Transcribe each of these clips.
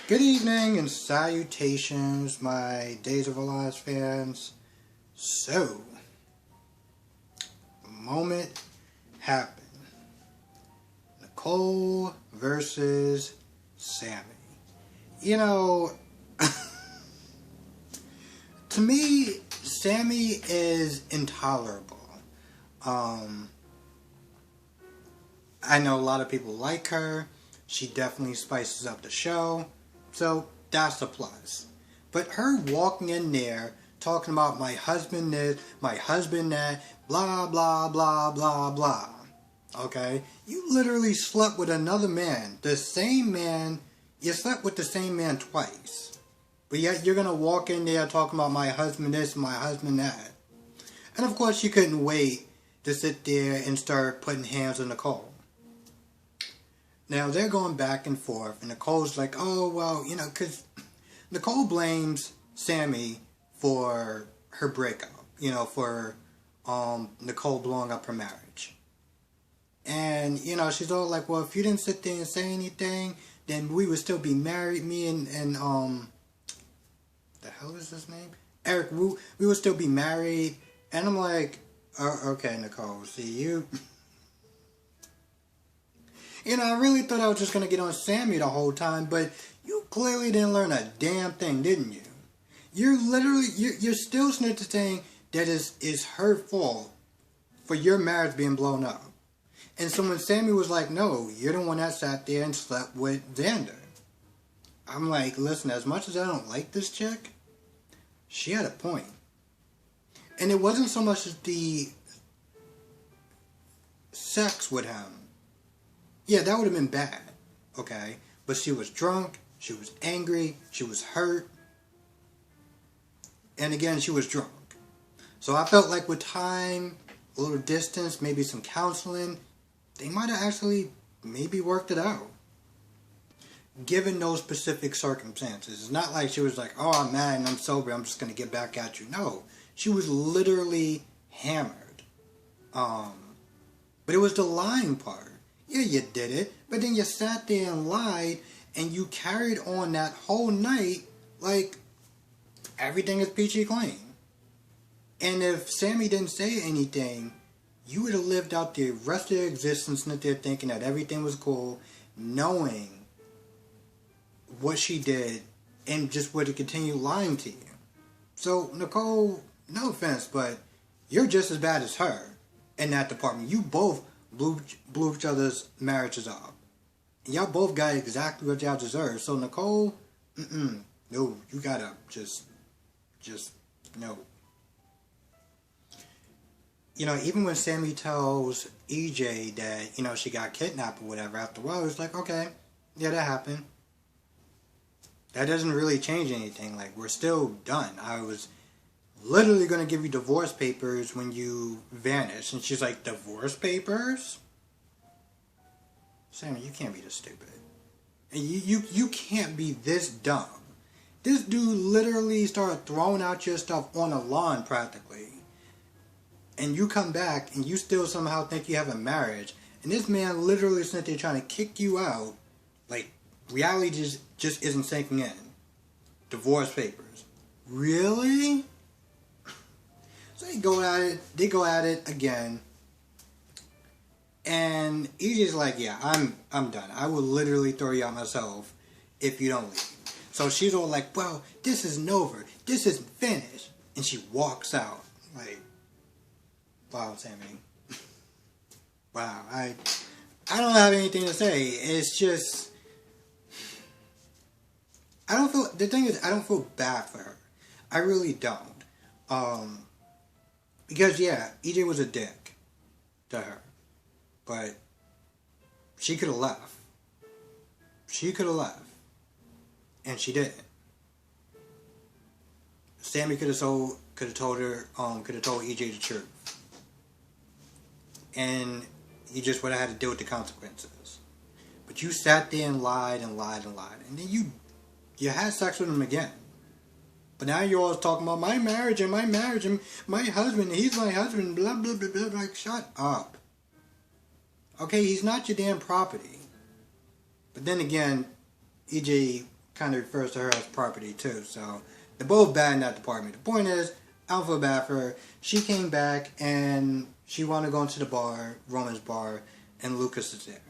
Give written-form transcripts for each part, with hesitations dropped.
Good evening and salutations, my Days of Our Lives fans. So, the moment happened. Nicole versus Sammy. You know, to me, Sammy is intolerable. I know a lot of people like her. She definitely spices up the show. So that's a plus. But her walking in there talking about my husband this, my husband that, blah, blah, blah, blah, blah. Okay? You literally slept with another man. The same man. You slept with the same man twice. But yet you're going to walk in there talking about my husband this, my husband that. And of course you couldn't wait to sit there and start putting hands on Nicole. Now, they're going back and forth, and Nicole's like, oh, well, because Nicole blames Sammy for her breakup, for Nicole blowing up her marriage. And, she's all like, well, if you didn't sit there and say anything, then we would still be married, me and the hell is his name? Eric, we would still be married. And I'm like, okay, Nicole, see, you... I really thought I was just going to get on Sammy the whole time, but you clearly didn't learn a damn thing, didn't you? You're still saying that it's her fault for your marriage being blown up. And so when Sammy was like, no, you're the one that sat there and slept with Xander. I'm like, listen, as much as I don't like this chick, she had a point. And it wasn't so much as the sex with him. Yeah, that would have been bad, okay? But she was drunk, she was angry, she was hurt, and again, she was drunk. So I felt like with time, a little distance, maybe some counseling, they might have actually maybe worked it out. Given those specific circumstances. It's not like she was like, oh, I'm mad and I'm sober, I'm just going to get back at you. No, she was literally hammered. But it was the lying part. Yeah, you did it, but then you sat there and lied, and you carried on that whole night like everything is peachy clean. And if Sammy didn't say anything, you would have lived out the rest of your existence in there thinking that everything was cool, knowing what she did, and just would have continued lying to you. So, Nicole, no offense, but you're just as bad as her in that department. You both blew each other's marriages up. And y'all both got exactly what y'all deserve. So Nicole, no, you gotta just no. Even when Sammy tells EJ that, she got kidnapped or whatever, after a while, it's like, okay, yeah, that happened. That doesn't really change anything. Like, we're still done. I was literally going to give you divorce papers when you vanish. And she's like, divorce papers? Sammy, you can't be this stupid. And you can't be this dumb. This dude literally started throwing out your stuff on the lawn practically. And you come back and you still somehow think you have a marriage. And this man literally sitting there trying to kick you out. Like, reality just isn't sinking in. Divorce papers. Really? So they go at it again. And EJ's like, yeah, I'm done. I will literally throw you out myself if you don't leave. So she's all like, well, this isn't over. This isn't finished. And she walks out. Like, wow, Sammy. Wow, I don't have anything to say. It's just, the thing is, I don't feel bad for her. I really don't. Because, yeah, EJ was a dick to her. But she could have left. She could have left. And she didn't. Sammy could have told EJ the truth. And he just would have had to deal with the consequences. But you sat there and lied and lied and lied. And then you had sex with him again. But now you're always talking about my marriage and my husband, he's my husband, blah, blah, blah, blah. Like, shut up. Okay, he's not your damn property. But then again, EJ kind of refers to her as property too. So they're both bad in that department. The point is, I don't feel bad for her. She came back and she wanted to go into the bar, Roman's bar, and Lucas is there.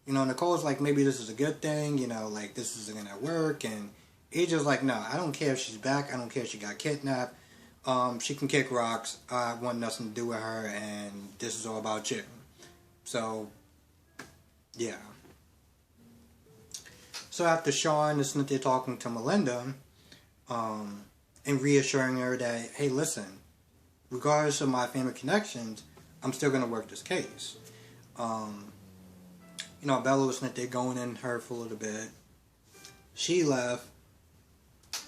Nicole's like, maybe this is a good thing, like this isn't gonna work, and AJ's like, no, I don't care if she's back, I don't care if she got kidnapped, she can kick rocks, I want nothing to do with her, and this is all about you. So, yeah. So after Sean and Cynthia talking to Melinda, and reassuring her that, hey, listen, regardless of my family connections, I'm still gonna work this case. Bella was Cynthia going in her for a little bit. She left,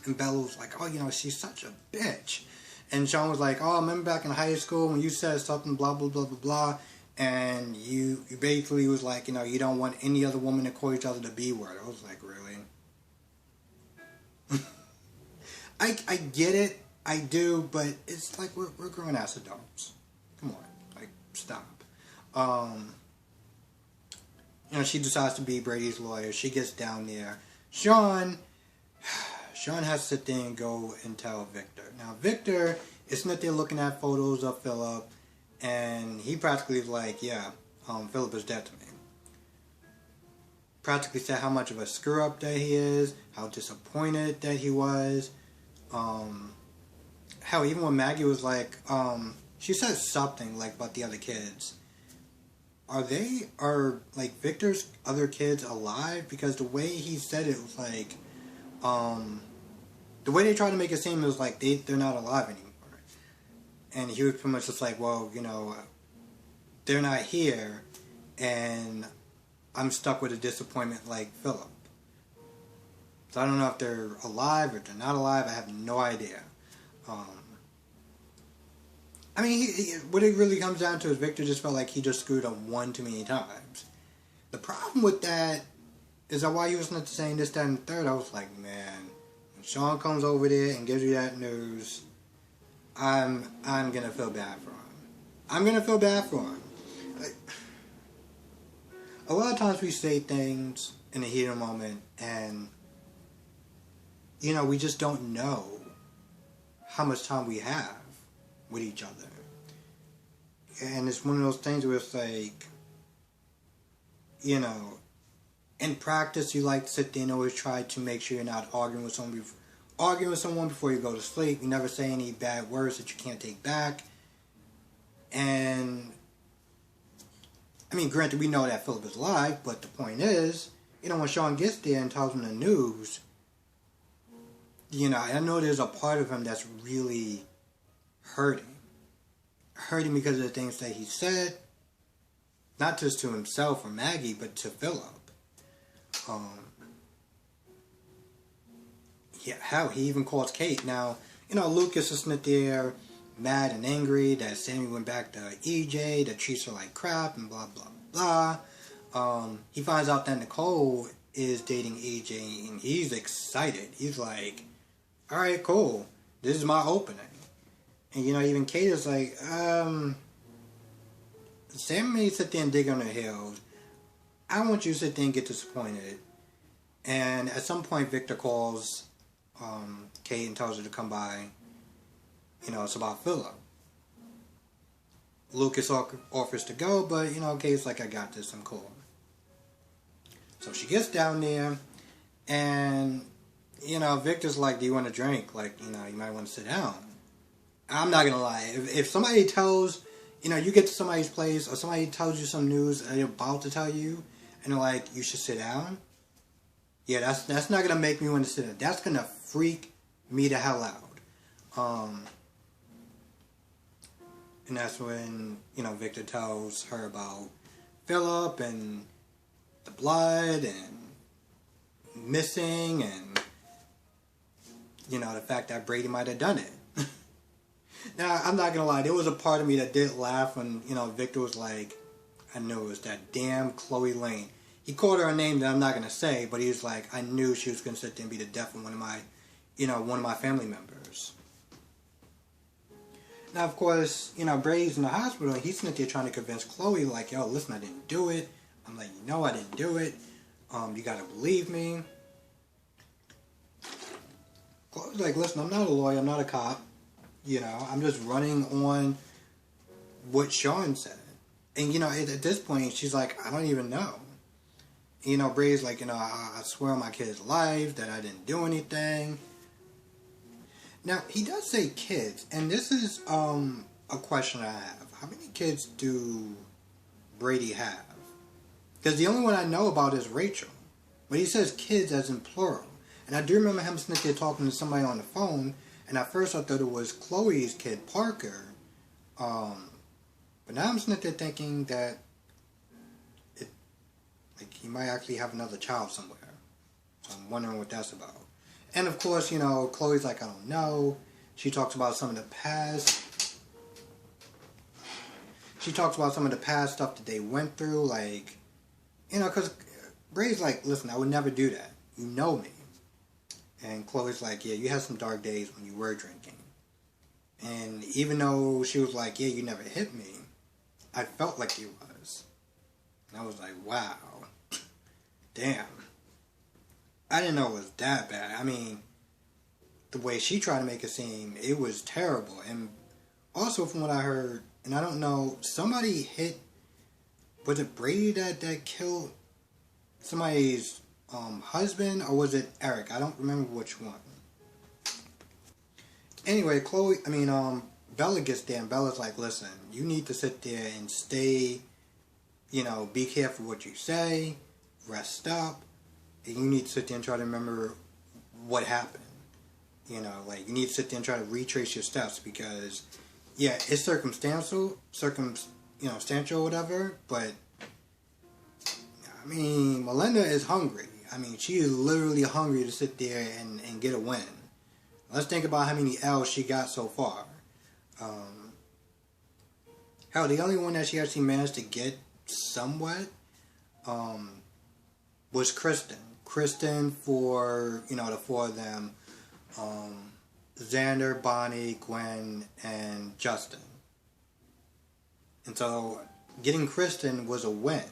and Bella was like, oh, she's such a bitch. And Sean was like, oh, I remember back in high school when you said something, blah, blah, blah, blah, blah. And you basically was like, you don't want any other woman to call each other the B word. I was like, really? I get it. I do. But it's like we're grown-ass adults. Come on. Like, stop. She decides to be Brady's lawyer. She gets down there. Sean has to sit there and go and tell Victor. Now, Victor is sitting there looking at photos of Philip, and he practically is like, yeah, Philip is dead to me. Practically said how much of a screw-up that he is, how disappointed that he was. Hell, even when Maggie was like, she said something, like, about the other kids. Are Victor's other kids alive? Because the way he said it was like, the way they tried to make it seem was like they're not alive anymore. And he was pretty much just like, well, they're not here, and I'm stuck with a disappointment like Philip. So I don't know if they're alive or they're not alive. I have no idea. What it really comes down to is Victor just felt like he just screwed up one too many times. The problem with that is that while you was not saying this, that, and the third, I was like, man, when Sean comes over there and gives you that news, I'm gonna feel bad for him. I'm gonna feel bad for him. A lot of times we say things in a heat of the moment, and we just don't know how much time we have with each other. And it's one of those things where it's like, in practice you like to sit there and always try to make sure you're not arguing with someone before you go to sleep. You never say any bad words that you can't take back. And granted, we know that Philip is alive, but the point is, when Sean gets there and tells him the news, I know there's a part of him that's really hurting because of the things that he said, not just to himself or Maggie, but to Philip. Hell, he even calls Kate. Now, Lucas is sitting there mad and angry that Sammy went back to EJ, that treats her like crap, and blah, blah, blah. He finds out that Nicole is dating EJ, and he's excited. He's like, alright, cool. This is my opening. And, even Kate is like, Sam may sit there and dig on her heels. I want you to sit there and get disappointed. And at some point, Victor calls Kate and tells her to come by. It's about Philip. Lucas offers to go, but, Kate's like, I got this, I'm cool. So she gets down there, and, Victor's like, do you want a drink? Like, you might want to sit down. I'm not gonna lie. If somebody tells, you get to somebody's place, or somebody tells you some news they're about to tell you, and they're like, you should sit down. Yeah, that's not gonna make me want to sit down. That's gonna freak me the hell out. And that's when, Victor tells her about Philip and the blood and missing and, the fact that Brady might have done it. Now, I'm not gonna lie, there was a part of me that did laugh when, Victor was like, I knew it was that damn Chloe Lane. He called her a name that I'm not gonna say, but he was like, I knew she was gonna sit there and be the death of one of my family members. Now, of course, Brady's in the hospital, and he's sitting there trying to convince Chloe, like, yo, listen, I didn't do it. I'm like, I didn't do it. You gotta believe me. Chloe's like, listen, I'm not a lawyer, I'm not a cop. I'm just running on what Sean said. And, at this point, she's like, I don't even know. Bray's like, I swear on my kid's life that I didn't do anything. Now, he does say kids, and this is a question I have. How many kids do Brady have? Because the only one I know about is Rachel. But he says kids as in plural. And I do remember him sitting there talking to somebody on the phone, and at first I thought it was Chloe's kid, Parker. But now I'm sitting there thinking that he might actually have another child somewhere. So I'm wondering what that's about. And of course, Chloe's like, I don't know. She talks about some of the past. She talks about some of the past stuff that they went through, like, because Bray's like, listen, I would never do that. You know me. And Chloe's like, yeah, you had some dark days when you were drinking. And even though she was like, yeah, you never hit me, I felt like you was. And I was like, wow. Damn. I didn't know it was that bad. I mean, the way she tried to make it seem, it was terrible. And also from what I heard, and I don't know, somebody hit, was it Brady that killed somebody's husband, or was it Eric? I don't remember which one. Anyway, Bella gets there, and Bella's like, listen, you need to sit there and stay, be careful what you say, rest up, and you need to sit there and try to remember what happened. You need to sit there and try to retrace your steps, because, yeah, it's circumstantial, whatever, but, Melinda is hungry. She is literally hungry to sit there and get a win. Let's think about how many L's she got so far. Hell, the only one that she actually managed to get somewhat was Kristen. Kristen for, the four of them. Xander, Bonnie, Gwen, and Justin. And so, getting Kristen was a win.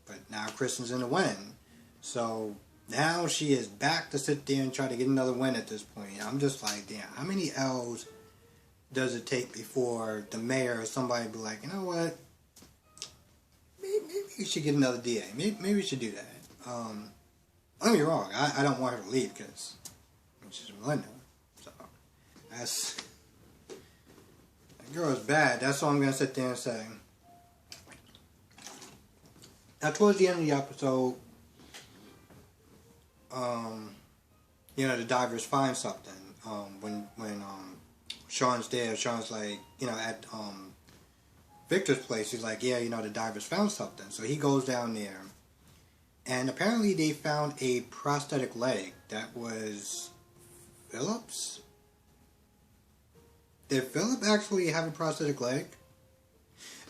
But now Kristen's in a win. So, now she is back to sit there and try to get another win at this point. I'm just like, damn, how many L's does it take before the mayor or somebody be like, you know what? Maybe you should get another DA. Maybe we should do that. Don't get me wrong. I don't want her to leave because she's Melinda. So, that girl is bad. That's all I'm going to sit there and say. Now, towards the end of the episode, the divers find something. When Sean's there, Sean's like, at Victor's place, he's like, yeah, the divers found something. So he goes down there, and apparently they found a prosthetic leg that was Philip's. Did Philip actually have a prosthetic leg?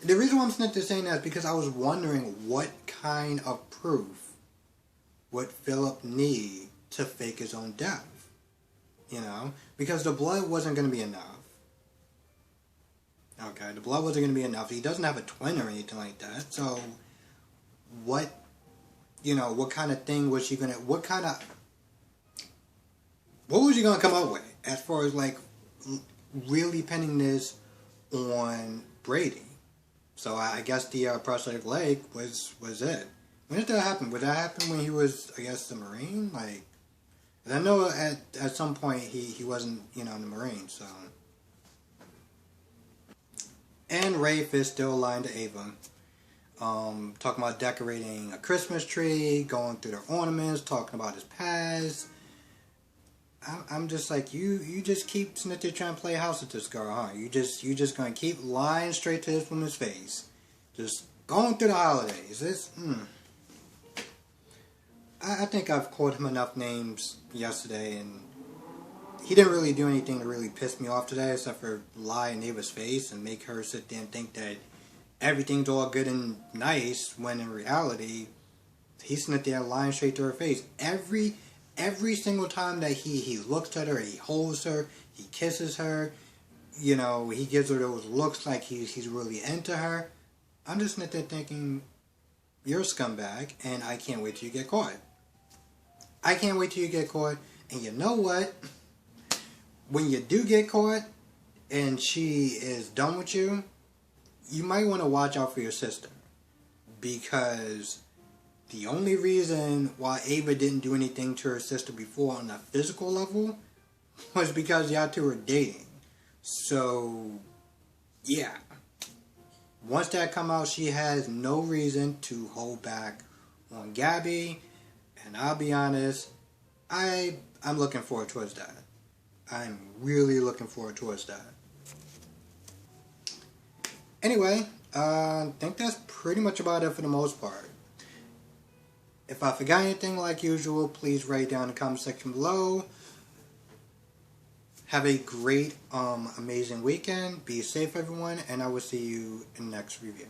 The reason why I'm sitting there saying that is because I was wondering what kind of proof would Philip need to fake his own death. Because the blood wasn't going to be enough. Okay, the blood wasn't going to be enough. He doesn't have a twin or anything like that. So, what kind of thing was she going to, what was she going to come up with as far as, really pinning this on Brady? So, I guess the prosthetic leg was it. When did that happen? Would that happen when he was, I guess, the Marine? I know at some point he wasn't, in the Marines, so. And Rafe is still aligned to Ava. Talking about decorating a Christmas tree, going through their ornaments, talking about his past. I'm just like, you just keep sitting there trying to play house with this girl, huh? You just gonna keep lying straight to this woman's face. Just going through the holidays. I think I've called him enough names yesterday, and he didn't really do anything to really piss me off today, except for lie in Ava's face and make her sit there and think that everything's all good and nice, when in reality, he's sitting there lying straight to her face. Every single time that he looks at her, he holds her, he kisses her, he gives her those looks like he's really into her. I'm just sitting there thinking, you're a scumbag, and I can't wait till you get caught. I can't wait till you get caught, and you know what? When you do get caught, and she is done with you, you might want to watch out for your sister. Because the only reason why Ava didn't do anything to her sister before on a physical level was because y'all two were dating. So, yeah. Once that come out, she has no reason to hold back on Gabby. And I'll be honest, I'm looking forward towards that. I'm really looking forward towards that. Anyway, I think that's pretty much about it for the most part. If I forgot anything, like usual, please write down in the comment section below. Have a great, amazing weekend. Be safe, everyone, and I will see you in the next review.